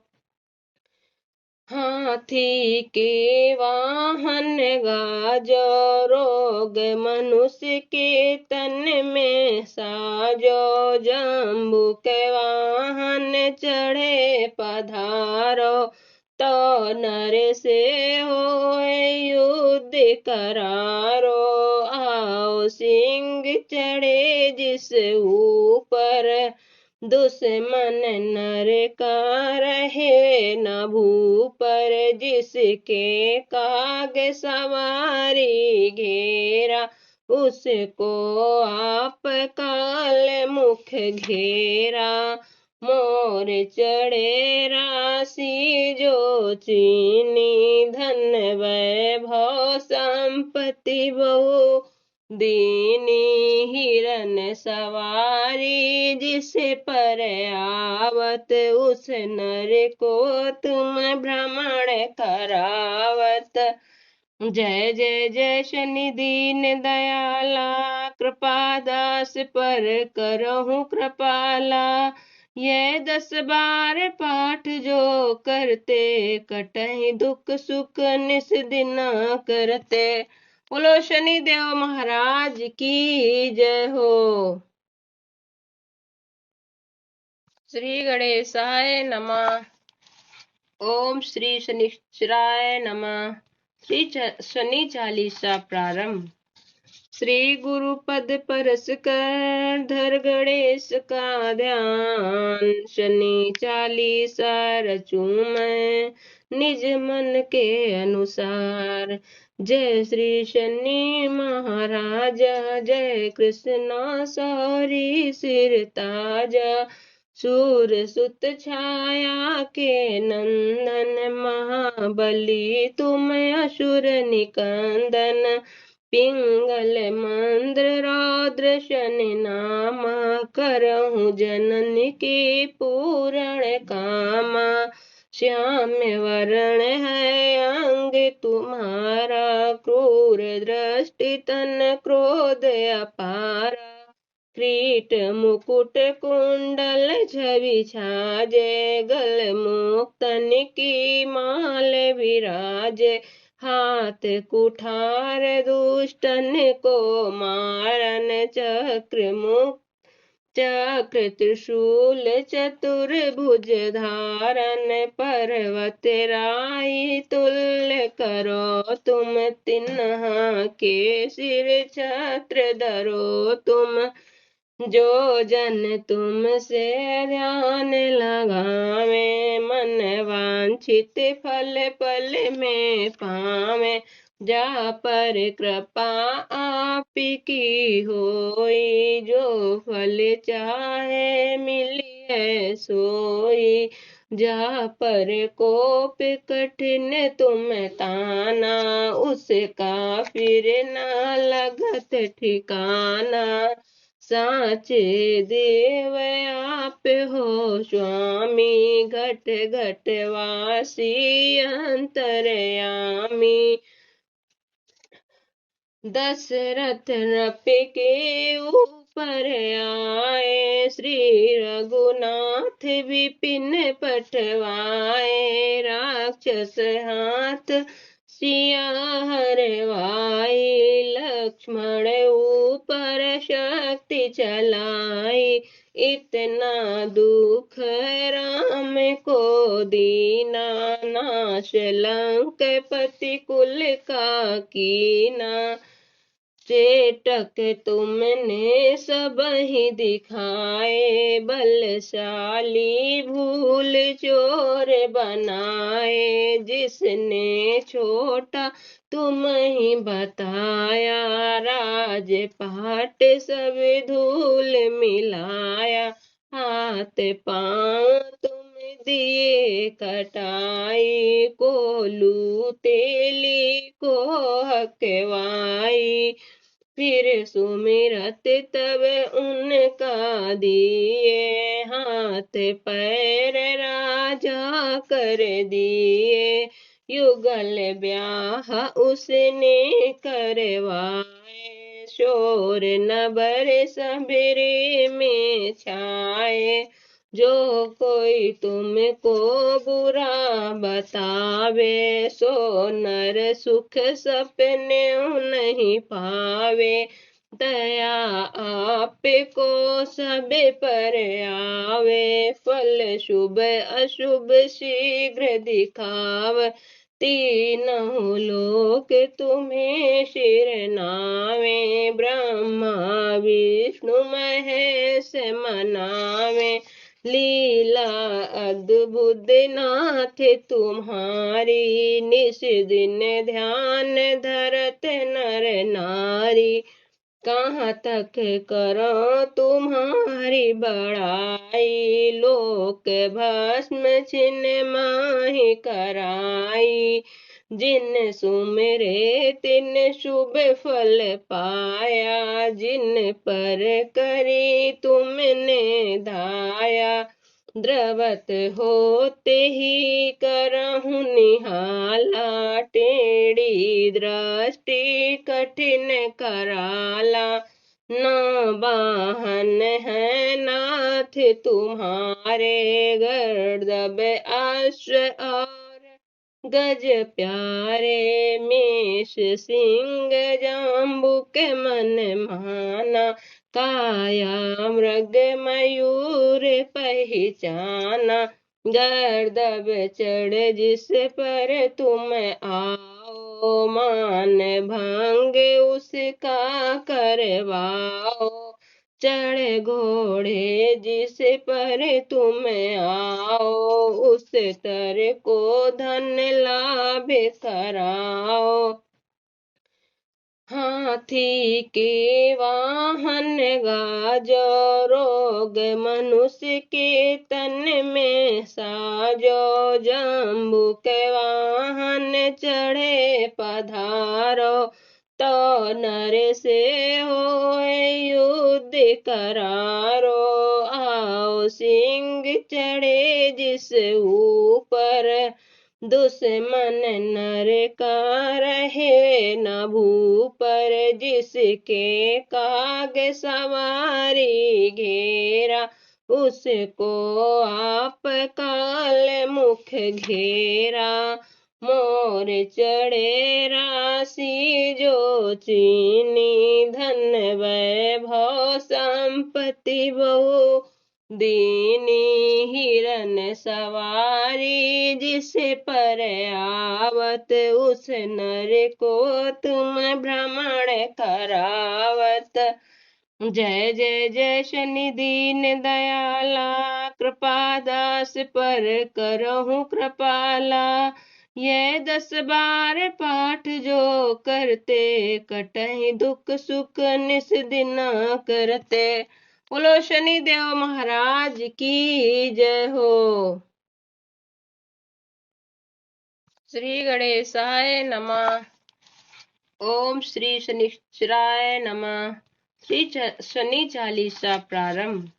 हाथी के वाहन गाजो, रोग मनुष्य के तन में साजो। जम्बू के वाहन चढ़े पधारो, तो नर से हो युद्ध करारो। आओ सिंह चढ़े जिस ऊपर, दुश्मन नर का रहे न भूपर। जिसके काग सवारी घेरा, उसको आप काल मुख घेरा। मोर चढ़े राशि जो चीनी, धन वैभव संपत्ति बहु दीनी। हिरन सवारी जिस पर आवत, उस नर को तुम भ्रमण करावत। जय जय जय शनि दीन दयाला, कृपा दास पर करहु कृपाला। ये 10 बार पाठ जो करते, कटहि दुख सुख निस दिना करते। बोलो शनि देव महाराज की जय हो। श्री गणेशाय नमः। ओम श्री शनिश्चराय नमः। श्री शनि चालीसा प्रारंभ। श्री गुरु पद परस कर, धर गणेश का ध्यान। शनि चालीसा रचूं मैं निज मन के अनुसार। जय श्री शनि महाराजा, जय कृष्णा सौरी सिर ताजा। सूर सुत छाया के नंदन, महाबली तुम असुर निकंदन। पिंगल मंद्र रौद्र शनि नामा, करहु जनन की पूर्ण कामा। श्याम वरण है अंग तुम्हारा, क्रूर दृष्टि तन क्रोध अपारा। किरीट मुकुट कुंडल छवि छाजे, गल मुक्तन की माल विराजे। हाथ कुठार दुष्टन को मारन, चक्र मुक्त चक्र त्रिशूल चतुर्भुज धारन। पर्वत राई तुल्य करो तुम, तिन्हा के सिर छत्र धरो तुम। जो जन तुमसे ध्यान लगावे, मन वांछित फल पल में पावे। जा पर कृपा आपकी होई, जो फल चाहे मिलिए सोई। जा पर कोप कठिन तुम ताना, उसका फिर न लगत ठिकाना। साचे देव आप हो स्वामी, घट घट वासी अंतर्यामी। दशरथ नृप के ऊपर आए, श्री रघुनाथ विपिन पटवाए। राक्षस हाथ सिया हरवाई, लक्ष्मण ऊपर शक्ति चलाई। इतना दुख राम को दीना, नाश लंकापति कुल का कीना। चेटक तुमने सब ही दिखाए, बलशाली भूल चोर बनाए। जिसने छोटा तुम ही बताया, राजपाट सब धूल मिलाया। हाथ पांव तुम दिए कटाई, कोलू तेली को हकवाई। फिर सुमिरत तब उनका दिए, हाथ पैर राजा कर दिए। युगल ब्याह उसने करवाए, शोर नबर सबेरे में छाए। जो कोई तुमको बुरा बतावे, सो नर सुख सपने नहीं पावे। दया आपको सब पर आवे, फल शुभ अशुभ शीघ्र दिखाव। तीनों लोक तुम्हें शिर नावे, ब्रह्मा विष्णु महेश मनावे। लीला अद्भुत नाथ तुम्हारी, निस दिन ध्यान धरत नर नारी। कहाँ तक करो तुम्हारी बड़ाई, लोक भस्म छिन्न माहि कराई। जिन सुमिरे तिन शुभ फल पाया, जिन पर करी तुमने धाया। द्रवत होते ही करहु निहाला, टेढ़ी दृष्टि कठिन कराला। न वाहन है नाथ तुम्हारे, गर्दभ अश्व और गज प्यारे। मेष सिंह जाम्बुक मन माना, काया मृग मयूर पहचाना। गर्दभ चढ़ जिस पर तुम आओ, मान भंग उसका करवाओ। चढ़ घोड़े जिस पर तुम आओ, उस तर को धन लाभ कराओ। हाथी के वाहन गाजो, रोग मनुष्य के तन में साजो। जम्बू के वाहन चढ़े पधारो, तो नर से हो युद्ध करारो। आओ सिंह चढ़े जिस ऊपर, दुश्मन नर का रहे न भूपर। जिसके काग सवारी घेरा, उसको आप काल मुख घेरा। मोर चढ़े राशि जो चीनी, धन वैभव संपत्ति बहु दीनी। हिरन सवारी जिस पर आवत, उस नर को तुम भ्रमण करावत। जय जय जय शनि दीन दयाला, कृपा दास पर करहु कृपाला। ये 10 बार पाठ जो करते, कटहि दुख सुख निस दिना करते। बोलो शनिदेव महाराज की जय हो। श्री गणेशाय नमः। ओम श्री शनिश्चराय नमः। श्री शनि चालीसा प्रारंभ।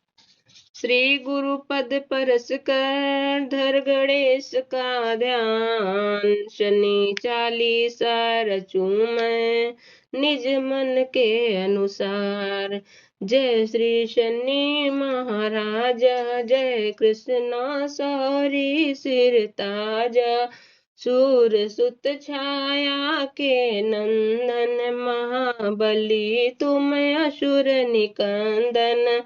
श्री गुरु पद परस कर धर गणेश का ध्यान। शनि चालीसा रचूं मैं निज मन के अनुसार। जय श्री शनि महाराजा, जय कृष्णा सौरी सिर ताजा। सूर सुत छाया के नंदन, महाबली तुम असुर निकंदन।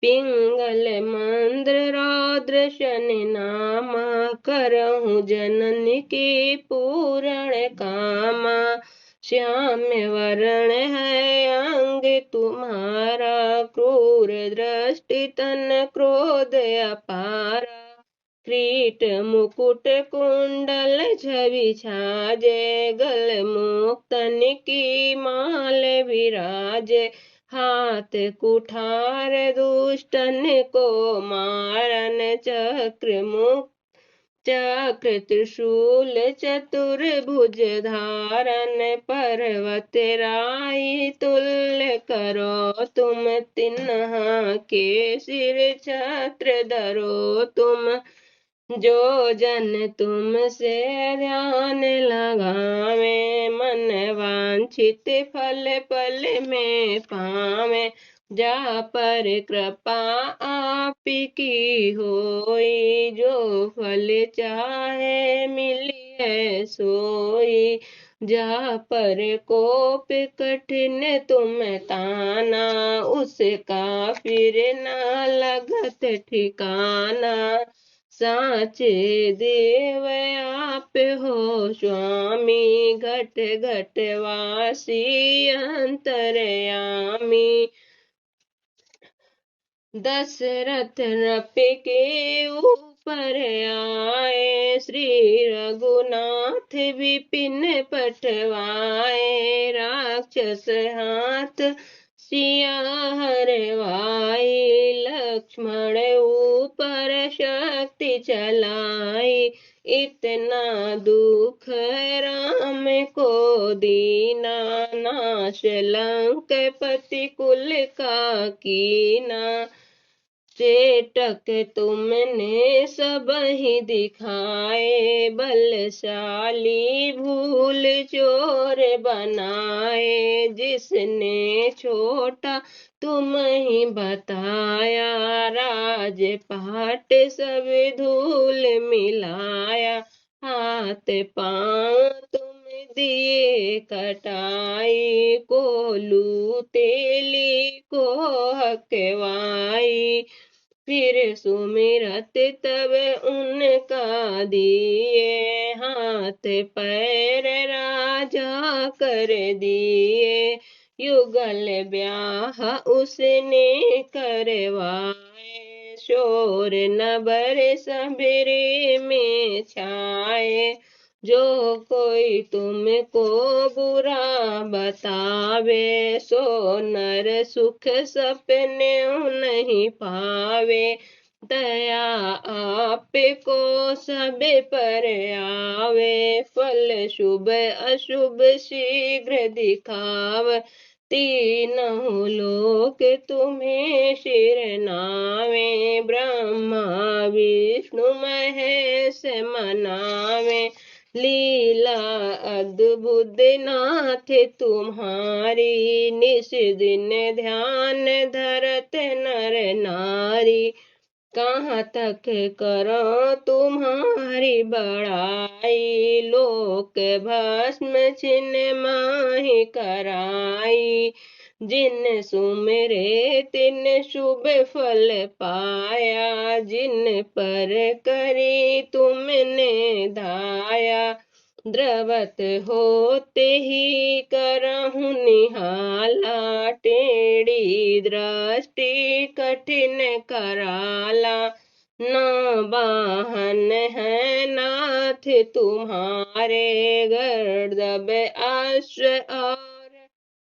पिंगल मंद्र रौद्र शनि नामा, करहूँ जनन की पूर्ण कामा। श्याम वरण है अंग तुम्हारा, क्रूर दृष्टि तन क्रोध अपारा। क्रीट मुकुट कुंडल छवि छाजे, गल मुक्तन की माल विराजे। हाथ कुठार दुष्टन को मारन, चक्र मुक्त चक्र त्रिशूल चतुर्भुज धारन। पर्वत राई तुल्य करो तुम, तिन्हा के सिर छत्र धरो तुम। जो जन तुमसे ध्यान लगावे, मन वांछित फल पल में पावे। जा पर कृपा आपकी होई, जो फल चाहे मिलिए सोई। जा पर कोप कठिन तुम ताना, उसका फिर न लगत ठिकाना। साचे देव आप हो स्वामी, घट घट वासी अंतर्यामी। दशरथ नृप के ऊपर आए, श्री रघुनाथ विपिन पटवाए। राक्षस हाथ सिया हरवाई, लक्ष्मण ऊपर शक्ति चलाई। इतना दुख राम को दीना, नाश लंकापति कुल का कीना। चेटक तुमने सब ही दिखाए, बलशाली भूल चोर बनाए। जिसने छोटा तुम ही बताया, राजपाट सब धूल मिलाया। हाथ पांव तुम दिए कटाई, कोलू तेली को हकवाई। फिर सुमिरत तब उनका दिए, हाथ पैर राजा कर दिए। युगल ब्याह उसने करवाए, शोर नबर सबेरे में छाए। जो कोई तुमको बुरा बतावे, सो नर सुख सपने नहीं पावे। दया आपको सब पर आवे, फल शुभ अशुभ शीघ्र दिखाव। तीनों लोक तुम्हें शिर नावे, ब्रह्मा विष्णु महेश मनावे। लीला अद्भुत नाथ तुम्हारी, निस दिन ध्यान धरत नर नारी। कहाँ तक करो तुम्हारी बड़ाई, लोक भस्म छिन्न माहि कराई। जिन सुमिरे तिन शुभ फल पाया, जिन पर करी तुमने धाया। द्रवत होते ही करहु निहाला, टेढ़ी दृष्टि कठिन कराला। न वाहन है नाथ तुम्हारे, गर्दभ अश्व और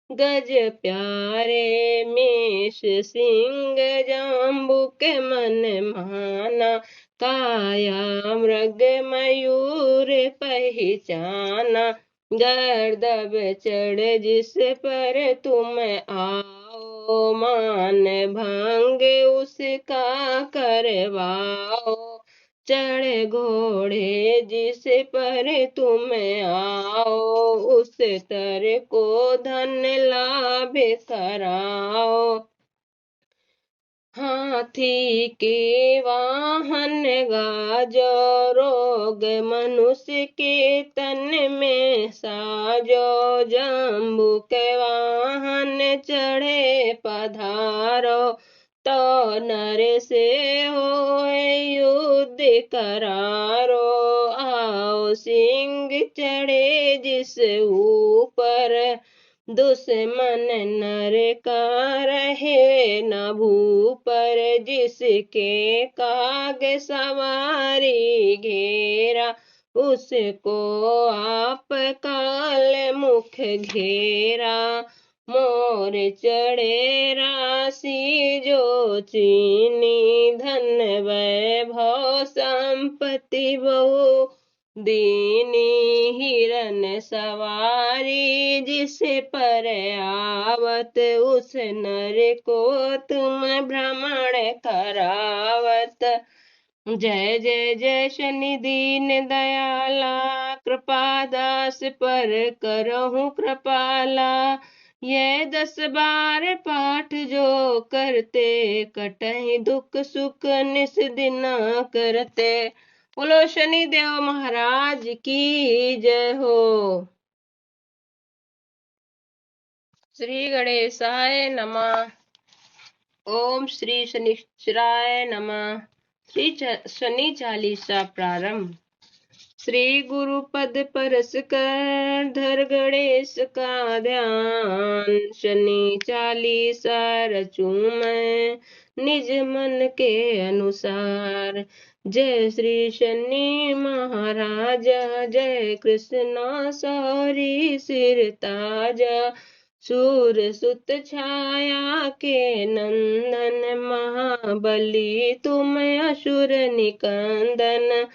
गज प्यारे, मेष सिंह जाम्बुक मन माना, काया मृग मयूर पहचाना, गर्दभ चढ़ जिस पर तुम आओ, मान भंग उसका करवाओ, चढ़ घोड़े जिस पर तुम आओ, उस तर को धन लाभ कराओ, हाथी के वाहन गाजो, रोग मनुष्य के तन में साजो, जम्बू के वाहन चढ़े पधारो, तो नर से होए युद्ध करारो, आओ सिंह चढ़े जिस ऊपर, दुश्मन नर का रहे न भूपर, जिसके काग सवारी घेरा, उसको आप काल मुख घेरा, मोर चढ़े राशि जो चीनी, धन वैभव संपत्ति बहु दीनी, हिरन सवारी जिस पर आवत, उस नर को तुम भ्रमण करावत, जय जय जय शनि दीन दयाला, कृपा दास पर करहूँ कृपाला, ये 10 बार पाठ जो करते, कटहि दुख सुख निस दिना करते। बोलो शनि देव महाराज की जय हो। श्री गणेशाय नमः। ओम श्री शनिश्चराय नमः। श्री शनि चालीसा प्रारंभ। श्री गुरु पद परस कर, धर गणेश का ध्यान, शनि चालीसा रचूं मैं निज मन के अनुसार, जय श्री शनि महाराजा, जय कृष्णा सौरी सिर ताजा, सूर सुत छाया के नंदन, महाबली तुम असुर निकंदन,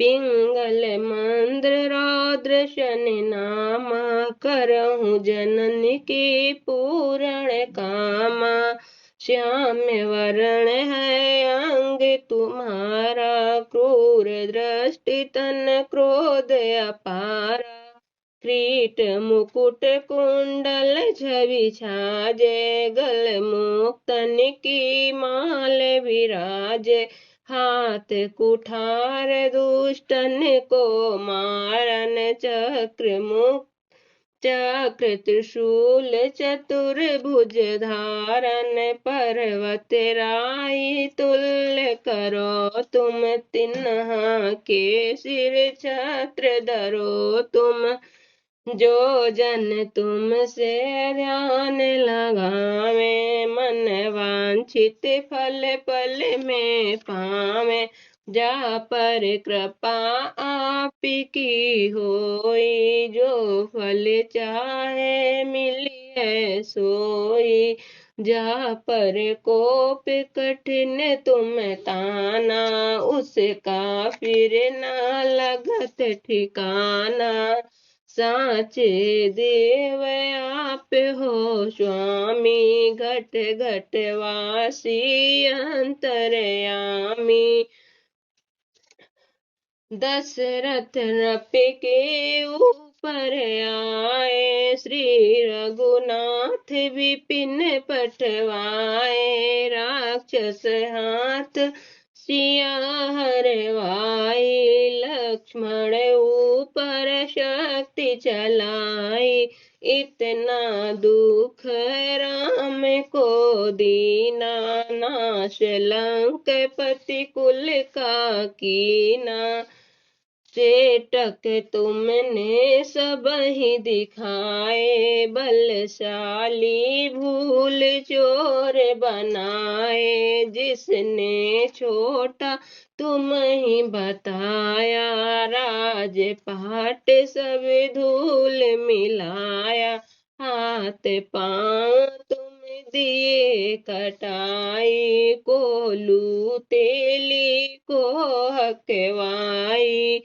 पिंगल मंद्र रौद्र शनि नामा, करहूँ जनन की पूर्ण कामा, श्याम वरण है अंग तुम्हारा, क्रूर दृष्टि तन क्रोध अपारा, क्रीट मुकुट कुंडल छवि छाजे, गल मुक्तन की माल विराजे, हाथ कुठार दुष्टन को मारन, चक्र मुक्त चक्र त्रिशूल चतुर्भुज धारन, पर्वत राई तुल्य करो तुम, तिन्हा के सिर छत्र धरो तुम, जो जन तुमसे ध्यान लगावे, मन वांछित फल पल में पावे, जा पर कृपा आपकी होई, जो फल चाहे मिलिए सोई, जा पर कोप कठिन तुम ताना, उसका फिर ना लगत ठिकाना, साचे देव आप हो स्वामी, घट घट वासी अंतरयामी, दशरथ नृप के ऊपर आए, श्री रघुनाथ विपिन पटवाए, राक्षस हाथ सिया हरवाई, लक्ष्मण ऊपर शक्ति चलाई, इतना दुख राम को दीना, नाश लंक पति कुल का कीना, चेटक तुमने सब ही दिखाए, बलशाली भूल चोर बनाए। जिसने छोटा तुम ही बताया, राजपाट सब धूल मिलाया। हाथ पाँव तुम दिए कटाई, कोलू तेली को हकवाई।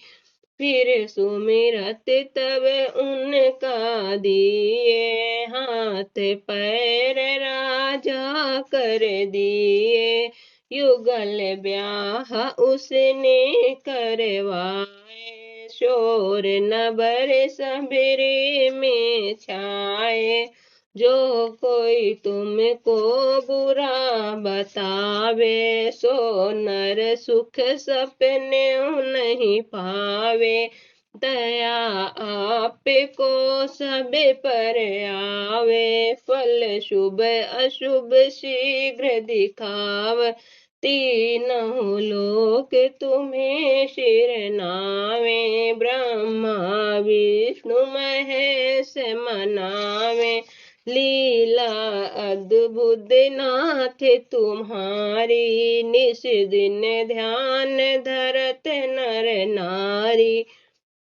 फिर सुमिरत तब उनका दिए, हाथ पैर राजा कर दिए। युगल ब्याह उसने करवाए, शोर नबर सबेरे में छाए। जो कोई तुमको बुरा बतावे, सो नर सुख सपने नहीं पावे। दया आपको सब पर आवे, फल शुभ अशुभ शीघ्र दिखाव। तीनों लोक तुम्हें शिर नावे, ब्रह्मा विष्णु महेश मनावे। लीला अद्भुत नाथ तुम्हारी, निस दिन ध्यान धरत नर नारी।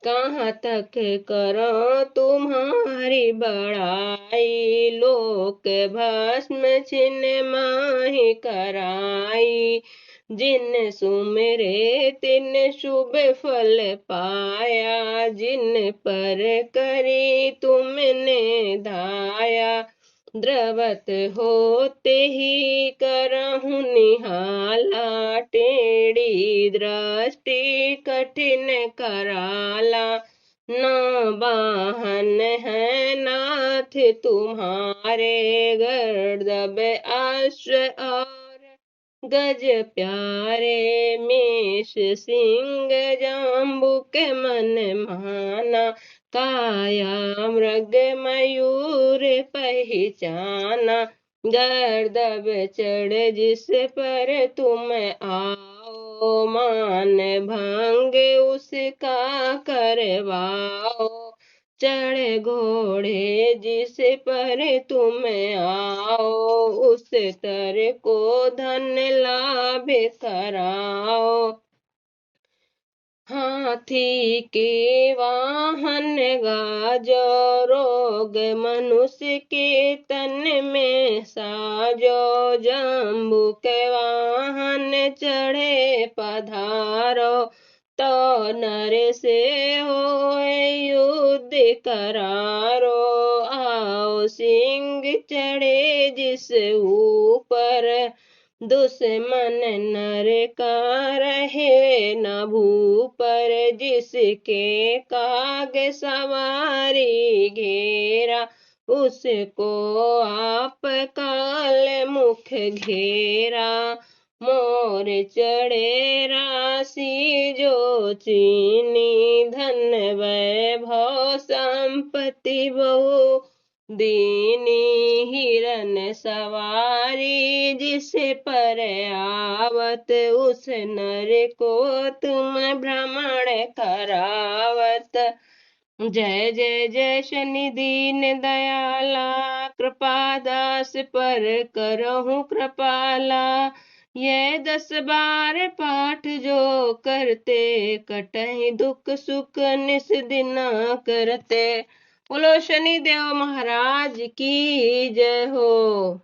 कहाँ तक करो तुम्हारी बड़ाई, लोक भस्म छिन्न माहि कराई। जिन सुमिरे तिन शुभ फल पाया, जिन पर करी तुमने धाया। द्रवत होते ही करहु निहाला, टेढ़ी दृष्टि कठिन कराला। न वाहन है नाथ तुम्हारे, गर्दभ अश्व और गज प्यारे। मेष सिंह जाम्बुक मन माना, काया मृग मयूर पहचाना। गर्दभ चढ़ जिस पर तुम आओ, मान भंग उसका करवाओ। चढ़ घोड़े जिस पर तुम आओ, उस तर को धन लाभ कराओ। हाथी के वाहन गाजो, रोग मनुष्य के तन में साजो। जम्बू के वाहन चढ़े पधारो, तो नर से होए युद्ध करारो। आओ सिंह चढ़े जिस ऊपर, दुश्मन नर का रहे न भूपर। जिसके काग सवारी घेरा, उसको आप काल मुख घेरा। मोर चढ़े राशि जो चीनी, धन वैभव संपत्ति बहु दीनी। हिरन सवारी जिस पर आवत, उस नर को तुम भ्रमण करावत। जय जय जय शनि दीन दयाला, कृपा दास पर करहु कृपाला। ये 10 बार पाठ जो करते, कटहि दुख सुख निस दिना करते। बोलो शनि देव महाराज की जय हो।